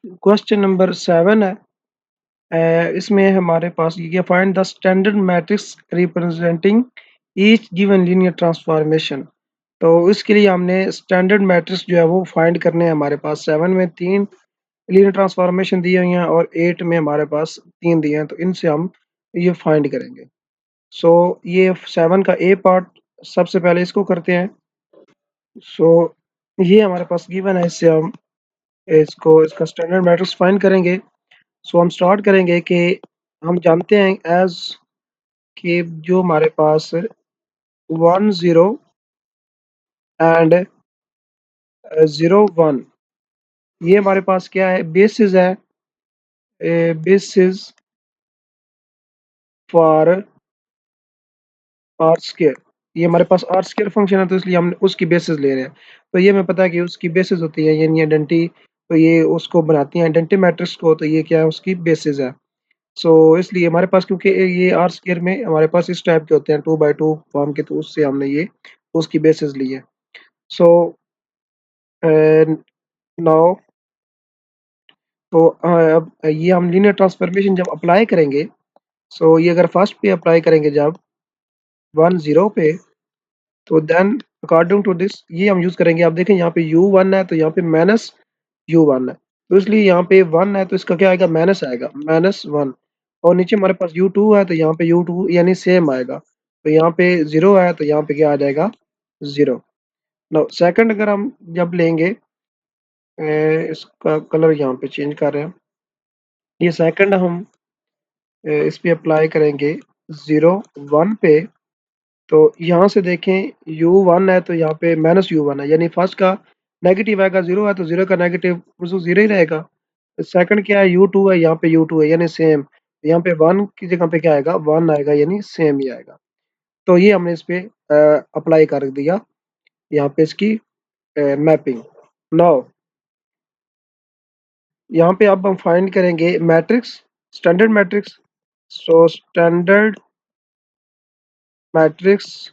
Question number 7 है। इसमें हमारे पास ये find the standard matrix representing each given linear transformation. तो इसके लिए हमने स्टैंडर्ड मैट्रिक्स जो है वो फाइंड करने हैं। हमारे पास 7 में 3 लीनियर ट्रांसफॉर्मेशन दी हुई हैं और 8 में हमारे पास 3 दिए हैं, तो इनसे हम ये फाइंड करेंगे। सो ये 7 का ए पार्ट सबसे पहले इसको करते हैं। सो ये हमारे पास गिवन है, इससे हम इसका स्टैंडर्ड मैट्रिक्स फाइंड करेंगे। सो हम स्टार्ट करेंगे कि हम जानते हैं एज कि जो हमारे पास 1 0 एंड 0 1, ये हमारे पास क्या है, बेसिस है, बेसिस फॉर आर स्क्वायर। ये हमारे पास आर स्क्वायर फंक्शन है, तो इसलिए हम उसकी बेसिस ले रहे हैं। तो ये हमें पता है कि उसकी बेसिस होती है यानी आइडेंटिटी, तो ये उसको बनाती है आइडेंटिटी मैट्रिक्स को, तो ये क्या है, उसकी बेसिस है। सो इसलिए हमारे पास, क्योंकि ये आर स्क्वायर में हमारे पास इस टाइप के होते हैं 2 by 2 फॉर्म के, तो उससे हमने ये उसकी बेसिस ली है। सो नाउ तो अब ये हम लीनियर ट्रांसफॉर्मेशन जब अप्लाई करेंगे, सो ये अगर फर्स्ट पे अप्लाई करेंगे जब 1 0 पे, तो देन अकॉर्डिंग टू दिस ये हम यूज करेंगे। आप देखें यहाँ पे u1 है, तो यहाँ पे माइनस u1 है, तो इसलिए यहाँ पे 1 है, तो इसका क्या आएगा, माइनस आएगा, -1। और नीचे हमारे पास u2 है, तो यहाँ पे u2 यानी सेम आएगा। तो यहाँ पे 0 है, तो यहाँ पे क्या आ जाएगा, 0। नो सेकंड अगर हम जब लेंगे, इसका कलर यहाँ पे चेंज कर रहे हैं, ये सेकंड हम इस पे अप्लाई करेंगे 0 1 पे। तो यहाँ से देखें u1 है, तो यहाँ पे -u1 है, यानी फर्स्ट का नेगेटिव आएगा, 0 है तो 0 का नेगेटिव 0 ही रहेगा। सेकंड क्या है, u2 है, यहाँ पे u2 है यानी सेम। यहाँ पे 1 की जगह पे क्या आएगा, 1 आएगा, यानी सेम ही आएगा। तो ये हमने इस पे अप्लाई कर दिया, यहाँ पे इसकी मैपिंग। नाउ यहाँ पे अब हम फाइंड करेंगे matrix, standard matrix. So standard matrix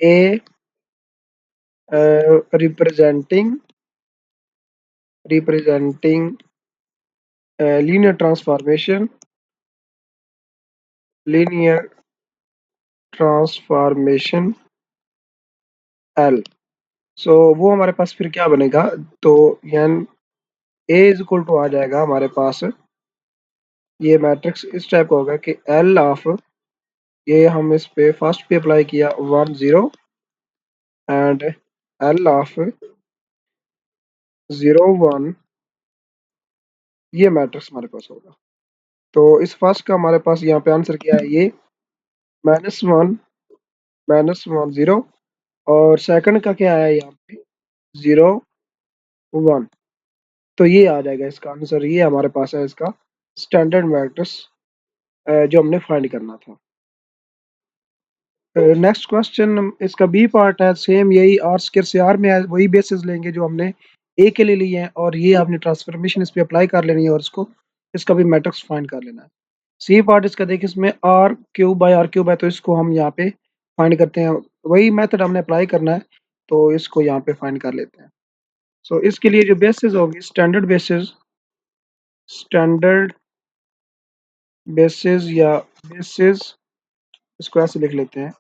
A representing linear transformation, linear transformation L. सो वो हमारे पास फिर क्या बनेगा, तो यानी ए इज इक्वल टू आ जाएगा हमारे पास, ये मैट्रिक्स इस टाइप का होगा कि एल ऑफ, ये हम इस पे फर्स्ट पे अप्लाई किया 1 0 एंड एल ऑफ 0 1, ये मैट्रिक्स हमारे पास होगा। तो इस फर्स्ट का हमारे पास यहाँ पे आंसर क्या है, ये -1 0, और सेकंड का क्या है यहाँ पे 0 1। तो ये आ जाएगा इसका आंसर, ये हमारे पास है इसका स्टैंडर्ड मैट्रिक्स जो हमने फाइंड करना था। नेक्स्ट क्वेश्चन इसका बी पार्ट है, सेम यही आर स्क्वायर से आर में है, वही बेसिस लेंगे जो हमने ए के लिए लिए हैं, और ये आपने ट्रांसफॉर्मेशन इस पे अप्लाई कर लेनी है और इसको इसका भी मैट्रिक्स फाइंड कर लेना है। सी पार्ट इसका देखिए, इसमें R cube by R cube है, तो इसको हम यहाँ पे फाइंड करते हैं, वही मेथड हमने अप्लाई करना है, तो इसको यहाँ पे फाइंड कर लेते हैं। सो इसके लिए जो बेसिस होगी, स्टैंडर्ड बेसिस या बेसिस, इसको ऐसे लिख लेते हैं।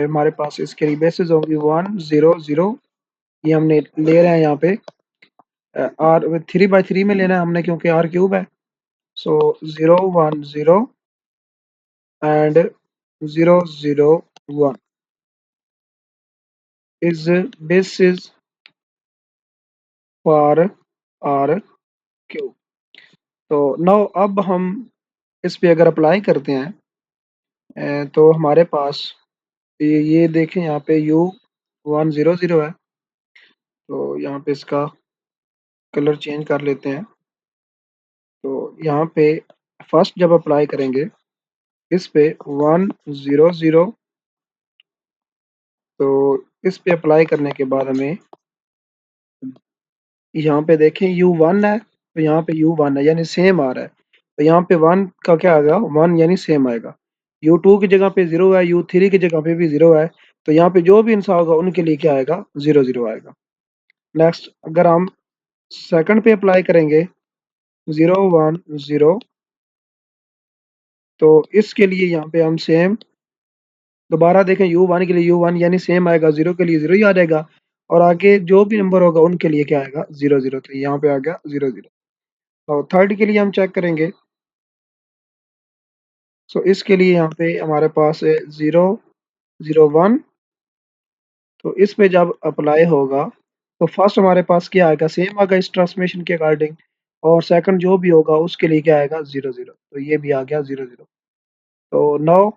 हमारे पास इसके लिए बेसिस होगी 1 0 0, ये हमने ले रहे हैं यहाँ पे आर 3 by 3 में लेना है हमने, क्योंकि आर क्यूब है। So 0 1 0 and 0 0 1 is basis for R cube. तो नाउ अब हम इस पे अगर अप्लाई करते हैं, तो हमारे पास ये देखें, यहाँ पे u1 0 0 है, तो यहाँ पे इसका कलर चेंज कर लेते हैं। तो यहाँ पे फर्स्ट जब अप्लाई करेंगे इस पे 1 0 0, तो इस पे अप्लाई करने के बाद हमें यहाँ पे देखें u1 है, तो यहाँ पे u1 है यानी सेम आ रहा है, तो यहाँ पे 1 का क्या आएगा, 1 यानी सेम आएगा। u2 की जगह पे 0 है, u3 की जगह पे भी 0 है, तो यहाँ पे जो भी इंसान होगा उनके लिए क्या आएगा, 0 0 आएगा। नेक्स्ट अगर हम सेकंड पे अप्लाई करेंगे 0 1 0। तो इसके लिए यहाँ पे हम सेम दोबारा देखें, U1 के लिए U1 यानी सेम आएगा, 0 के लिए 0 ही आ जाएगा, और आगे जो भी नंबर होगा उनके लिए क्या आएगा, 0 0। तो यहाँ पे आ गया 0 0। और थर्ड के लिए हम चेक करेंगे। सो इसके लिए यहाँ पे हमारे पास है 0 0 1। तो इस पे जब अप्लाई होगा तो फर्स्ट हमारे पास क्या आएगा, सेम आएगा इस ट्रांसफॉर्मेशन के अकॉर्डिंग, और सेकंड जो भी होगा उसके लिए क्या आएगा, 0 0। तो ये भी आ गया 0 0। तो नाउ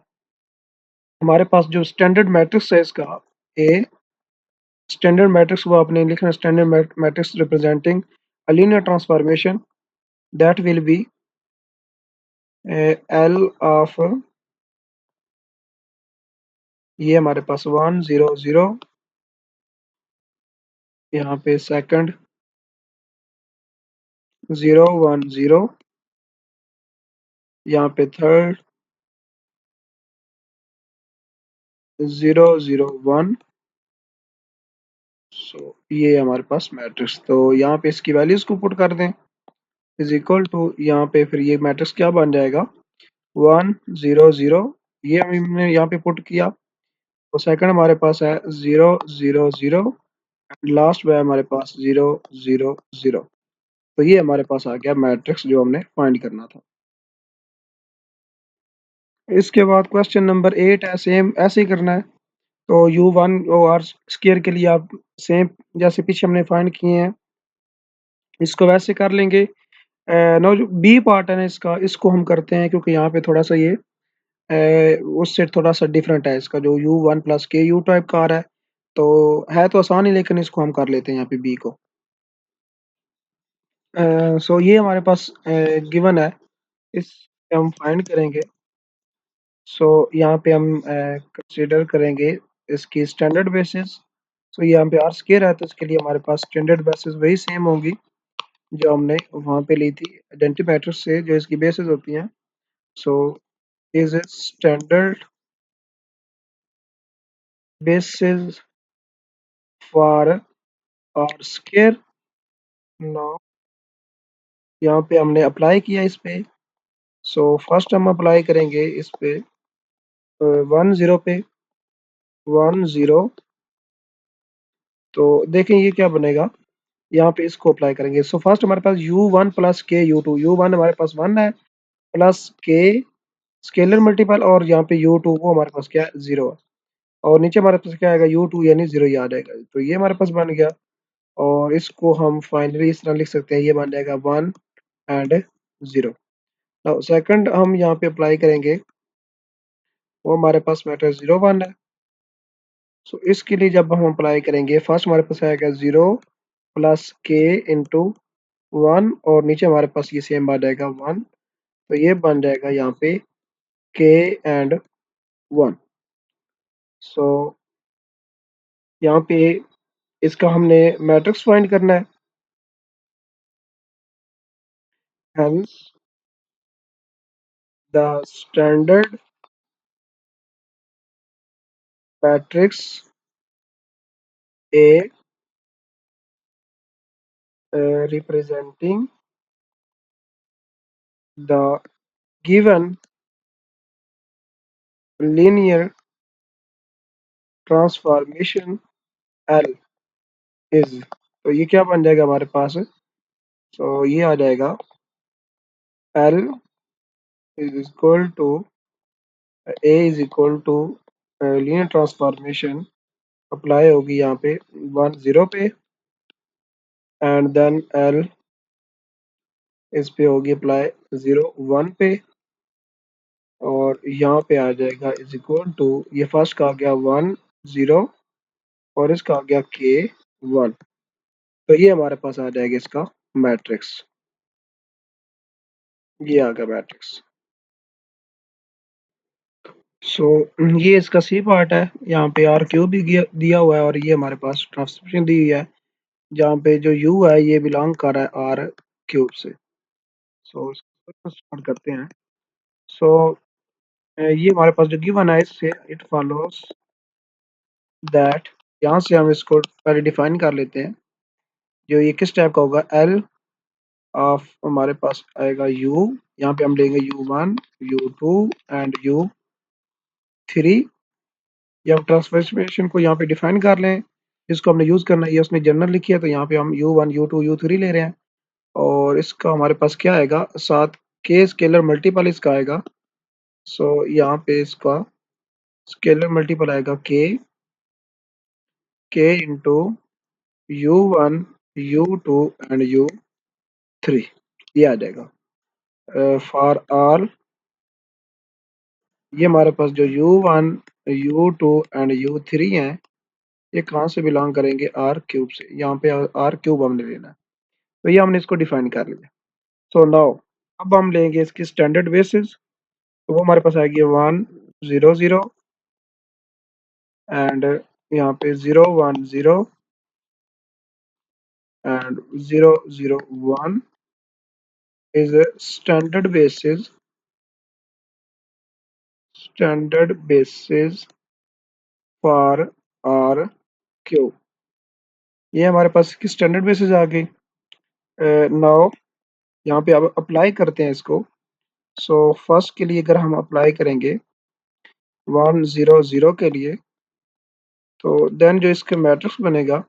हमारे पास जो स्टैंडर्ड मैट्रिक्स है इसका, ए स्टैंडर्ड मैट्रिक्स वो आपने लिखना, standard matrix representing a linear transformation that will be L of, ये हमारे पास 1 0 0, यहाँ पे सेकंड 0 1 0, यहाँ पे थर्ड 0 0 1। सो ये हमारे पास मैट्रिक्स, तो यहाँ पे इसकी वैल्यूज को पुट कर दें, इज इक्वल टू, यहाँ पे फिर ये मैट्रिक्स क्या बन जाएगा, 1 0 0। ये हमने यहाँ पे पुट किया। तो सेकंड हमारे पास है 0 0 0, लास्ट में हमारे पास 0 0 0। तो ये हमारे पास आ गया मैट्रिक्स जो हमने फाइंड करना था। इसके बाद क्वेश्चन नंबर 8 है, सेम ऐसे ही करना है। तो U1 और स्केयर के लिए आप सेम जैसे पीछे हमने फाइंड किए हैं इसको वैसे कर लेंगे। नो जो बी पार्ट है ना इसका, इसको हम करते हैं क्योंकि यहाँ पे थोड़ा सा ये उससे थोड़ा सा डिफरेंट है, इसका जो U1 प्लस के यू टाइप का आ रहा है। तो है तो आसान ही, लेकिन इसको हम कर लेते हैं यहाँ पे बी को। सो ये हमारे पास गिवन है, इस हम फाइंड करेंगे। सो यहाँ पे हम कंसीडर करेंगे इसकी स्टैंडर्ड बेसिस। सो यहाँ पे आर स्केयर है तो इसके लिए हमारे पास स्टैंडर्ड बेसिस वही सेम होंगी जो हमने वहाँ पे ली थी आइडेंटिटी मैट्रिक्स से, जो इसकी बेसिस होती हैं। So is standard basis for R square. Now यहाँ पे हमने अप्लाई किया इस पे। सो फर्स्ट हम अप्लाई करेंगे इस पे 1 0 पे 1 0। तो देखें ये क्या बनेगा, यहाँ पे इसको अप्लाई करेंगे। सो फर्स्ट हमारे पास U1 प्लस के U2, U1 हमारे पास 1 है, प्लस के स्केलर मल्टीपल, और यहाँ पे U2 वो हमारे पास क्या है, 0 है, और नीचे हमारे पास क्या आएगा, U2 यानी 0 ही आ जाएगा। तो ये हमारे पास बन गया, और इसको हम फाइनली इस तरह लिख सकते हैं, ये बन जाएगा 1 and 0। नाउ सेकंड हम यहाँ पे अप्लाई करेंगे, वो हमारे पास मैट्रिक्स 0 1 है। सो इसके लिए जब हम अप्लाई करेंगे, फर्स्ट हमारे पास आएगा 0 प्लस के इंटू 1, और नीचे हमारे पास ये सेम आ जाएगा 1। तो ये बन जाएगा यहाँ पे के एंड 1। सो यहाँ पे इसका हमने मैट्रिक्स फाइंड करना है, hence the standard matrix A representing the given linear transformation L is. तो ये क्या बन जाएगा हमारे पास, तो ये आ जाएगा L is equal to, A is equal to linear transformation apply होगी यहाँ पे 1 0 पे, एंड देन एल इस पे होगी अप्लाई 0 1 पे, और यहाँ पे आ जाएगा इज इक्वल टू, ये फर्स्ट का आ गया 1 0, और इसका आ गया के 1। तो ये हमारे पास आ जाएगा इसका मैट्रिक्स, ये आ गया मैट्रिक्स। सो ये इसका सी पार्ट है, यहाँ पे आर क्यूब भी दिया हुआ है, और ये हमारे पास ट्रांसफॉर्मेशन दी हुई है जहाँ पे जो यू है ये बिलोंग कर रहा है आर क्यूब से। सो इसको स्टार्ट करते हैं। सो ये हमारे पास जो गिवन है इससे इट फॉलोस दैट, यहाँ से हम इसको पहले डिफाइन कर लेते हैं। जो ये किस टाइप का होगा, एल ऑफ हमारे पास आएगा यू, यहाँ पे हम लेंगे u1 u2 एंड u3। या ट्रांसफॉर्मेशन को यहाँ पे डिफाइन कर लें, जिसको हमने यूज करना है, ये उसने जनरल लिखी है तो यहाँ पे हम u1 u2 u3 ले रहे हैं। और इसका हमारे पास क्या आएगा, साथ के स्केलर मल्टीपल इसका आएगा। सो यहाँ पे इसका स्केलर मल्टीपल आएगा के into u1 u2 and u3, ये आ जाएगा फॉर आल। ये हमारे पास जो u1 u2 एंड u3 हैं, ये कहाँ से बिलोंग करेंगे, आर क्यूब से। यहाँ पे आर क्यूब हमने लेना है, तो ये हमने इसको डिफाइन कर लिया। सो नाउ अब हम लेंगे इसकी स्टैंडर्ड बेसिस, तो वो हमारे पास आएगी 1 0 0 एंड यहाँ पे 0 1 0 and 0 0 1 is standard basis for R cube. ये हमारे पास इसकी स्टैंडर्ड बेसिस आ गई। नाउ यहाँ पे अब अप्लाई करते हैं इसको। सो फर्स्ट के लिए अगर हम अप्लाई करेंगे 1 0 0 के लिए, तो देन जो इसका मैट्रिक्स बनेगा,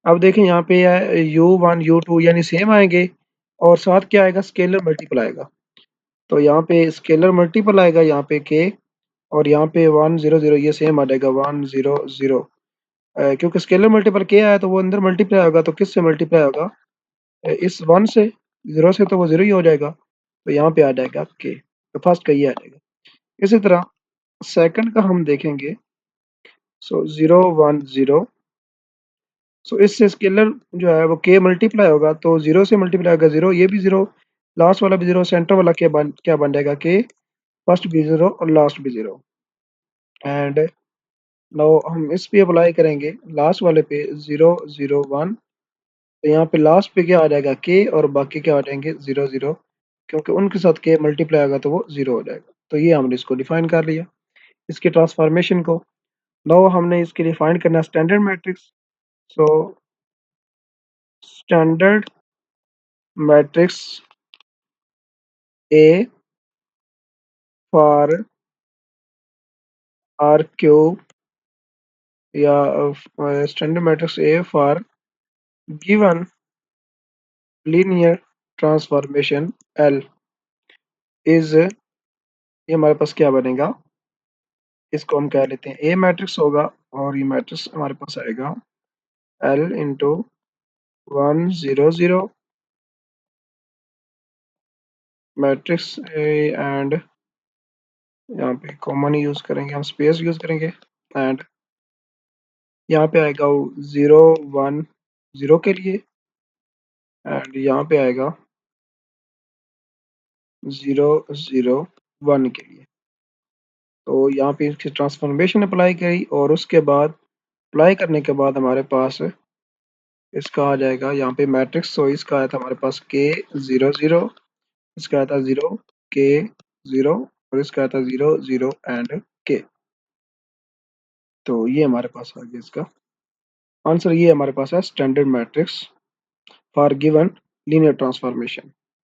अब देखें यहाँ पे है u1 u2 यानी सेम आएंगे, और साथ क्या आएगा, स्केलर मल्टीपल आएगा। तो यहाँ पे स्केलर मल्टीपल आएगा, यहाँ पे के, और यहाँ पे 1 0 0 ये सेम आ जाएगा 1 0 0। क्योंकि स्केलर मल्टीपल के आया तो वो अंदर मल्टीप्लाई होगा, तो किस से मल्टीप्लाई होगा, इस 1 से, 0 से तो वो 0 ही हो जाएगा, तो यहाँ पे आ जाएगा के, तो फर्स्ट का ये आ जाएगा। इसी तरह सेकंड का हम देखेंगे। सो 0 1 0, सो इससे स्केलर जो है वो के मल्टीप्लाई होगा, तो 0 से मल्टीप्लाई होगा 0, ये भी 0, लास्ट वाला भी 0, सेंटर वाला क्या बन जाएगा, के, फर्स्ट भी 0 और लास्ट भी 0। एंड नाउ हम इस पे अप्लाई करेंगे लास्ट वाले पे 0 0 1, तो यहाँ पे लास्ट पे क्या आ जाएगा, के, और बाकी क्या आ जाएंगे 0 0, क्योंकि उनके साथ के मल्टीप्लाई होगा तो वो 0 हो जाएगा। तो ये हमने इसको डिफाइन कर लिया, इसके ट्रांसफॉर्मेशन को। नाउ हमने इसके लिए फाइंड करना standard matrix. So standard matrix A for R cube, या standard matrix A for given linear transformation L is, ये हमारे पास क्या बनेगा, इसको हम कह लेते हैं ए मैट्रिक्स होगा, और ये मैट्रिक्स हमारे पास आएगा L into 1 0 0 matrix A, and यहाँ पे कॉमन यूज करेंगे, हम स्पेस यूज करेंगे, एंड यहाँ पे आएगा 0 1 0 के लिए, एंड यहाँ पे आएगा 0 0 1 के लिए। तो यहाँ पे इसकी ट्रांसफॉर्मेशन अप्लाई करी, और उसके बाद अप्लाई करने के बाद हमारे पास इसका आ जाएगा यहाँ पे मैट्रिक्स। तो इसका आया था हमारे पास के 0 0, इसका आया था 0 के 0, और इसका आया था 0 0 एंड के। तो ये हमारे पास आ गया इसका आंसर, ये हमारे पास है standard matrix for given linear transformation.